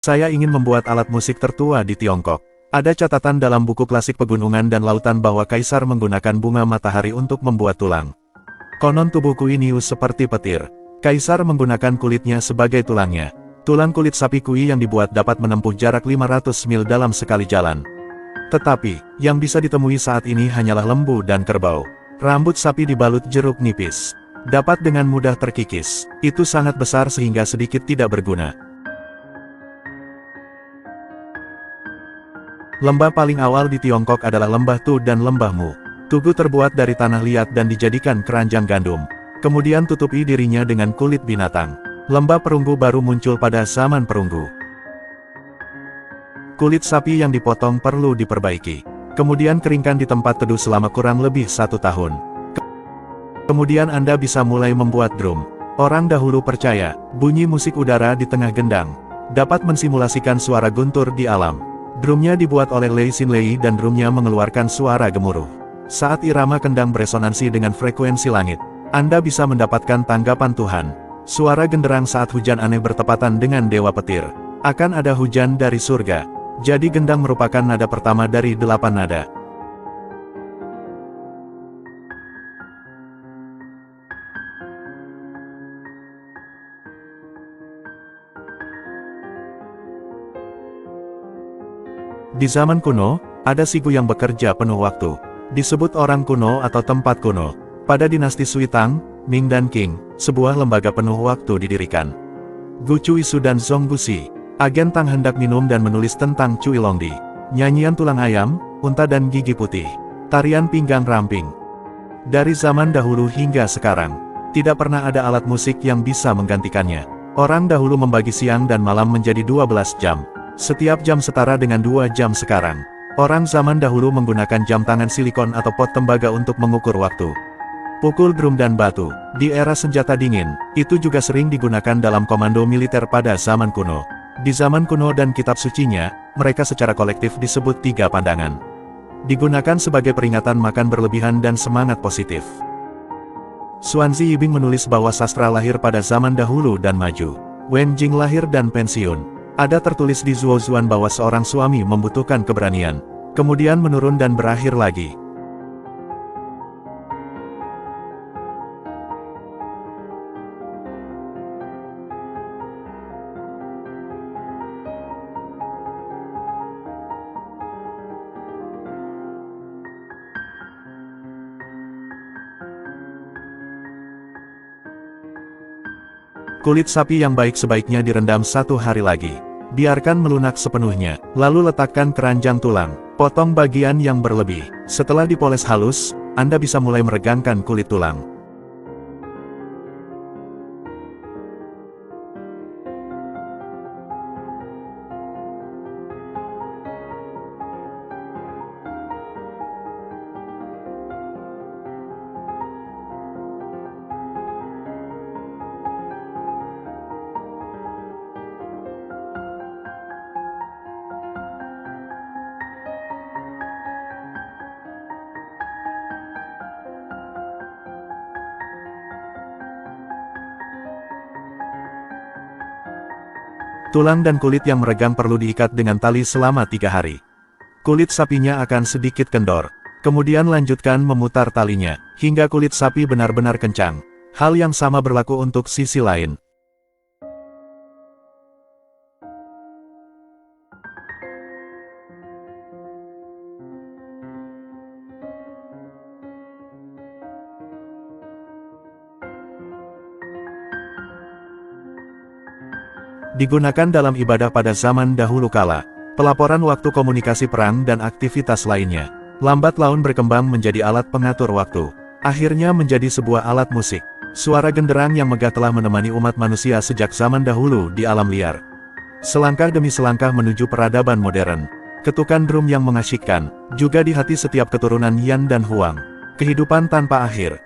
Saya ingin membuat alat musik tertua di Tiongkok. Ada catatan dalam buku klasik pegunungan dan lautan bahwa kaisar menggunakan bunga matahari untuk membuat tulang. Konon tubuh Kuinius seperti petir. Kaisar menggunakan kulitnya sebagai tulangnya. Tulang kulit sapi Kui yang dibuat dapat menempuh jarak 500 mil dalam sekali jalan. Tetapi, yang bisa ditemui saat ini hanyalah lembu dan kerbau. Rambut sapi dibalut jeruk nipis. Dapat dengan mudah terkikis. Itu sangat besar sehingga sedikit tidak berguna. Lembah paling awal di Tiongkok adalah Lembah Tu dan Lembah Mu. Tugu terbuat dari tanah liat dan dijadikan keranjang gandum. Kemudian tutupi dirinya dengan kulit binatang. Lembah perunggu baru muncul pada zaman perunggu. Kulit sapi yang dipotong perlu diperbaiki. Kemudian keringkan di tempat teduh selama kurang lebih 1 tahun. Kemudian Anda bisa mulai membuat drum. Orang dahulu percaya, bunyi musik udara di tengah gendang dapat mensimulasikan suara guntur di alam. Drumnya dibuat oleh Lei Xinlei dan drumnya mengeluarkan suara gemuruh. Saat irama kendang beresonansi dengan frekuensi langit, Anda bisa mendapatkan tanggapan Tuhan. Suara genderang saat hujan aneh bertepatan dengan Dewa Petir. Akan ada hujan dari surga. Jadi gendang merupakan nada pertama dari 8 nada. Di zaman kuno, ada sigu yang bekerja penuh waktu. Disebut orang kuno atau tempat kuno. Pada dinasti Sui Tang, Ming dan Qing, sebuah lembaga penuh waktu didirikan. Gu Cuisu dan Zhong Gusi, agen Tang hendak minum dan menulis tentang Cui Longdi. Nyanyian tulang ayam, unta dan gigi putih. Tarian pinggang ramping. Dari zaman dahulu hingga sekarang, tidak pernah ada alat musik yang bisa menggantikannya. Orang dahulu membagi siang dan malam menjadi 12 jam. Setiap jam setara dengan 2 jam sekarang. Orang zaman dahulu menggunakan jam tangan silikon atau pot tembaga untuk mengukur waktu. Pukul drum dan batu. Di era senjata dingin, itu juga sering digunakan dalam komando militer pada zaman kuno. Di zaman kuno dan kitab sucinya, mereka secara kolektif disebut 3 pandangan. Digunakan sebagai peringatan makan berlebihan dan semangat positif. Xuanzi Yibing menulis bahwa sastra lahir pada zaman dahulu dan maju. Wen Jing lahir dan pensiun. Ada tertulis di Zuo Zuan bahwa seorang suami membutuhkan keberanian, kemudian menurun dan berakhir lagi. Kulit sapi yang baik sebaiknya direndam 1 hari lagi. Biarkan melunak sepenuhnya, lalu letakkan keranjang tulang. Potong bagian yang berlebih. Setelah dipoles halus, Anda bisa mulai meregangkan kulit tulang. Tulang dan kulit yang meregang perlu diikat dengan tali selama 3 hari. Kulit sapinya akan sedikit kendor. Kemudian lanjutkan memutar talinya, hingga kulit sapi benar-benar kencang. Hal yang sama berlaku untuk sisi lain. Digunakan dalam ibadah pada zaman dahulu kala, pelaporan waktu komunikasi perang dan aktivitas lainnya. Lambat laun berkembang menjadi alat pengatur waktu. Akhirnya menjadi sebuah alat musik. Suara genderang yang megah telah menemani umat manusia sejak zaman dahulu di alam liar. Selangkah demi selangkah menuju peradaban modern. Ketukan drum yang mengasyikkan, juga di hati setiap keturunan Yan dan Huang. Kehidupan tanpa akhir.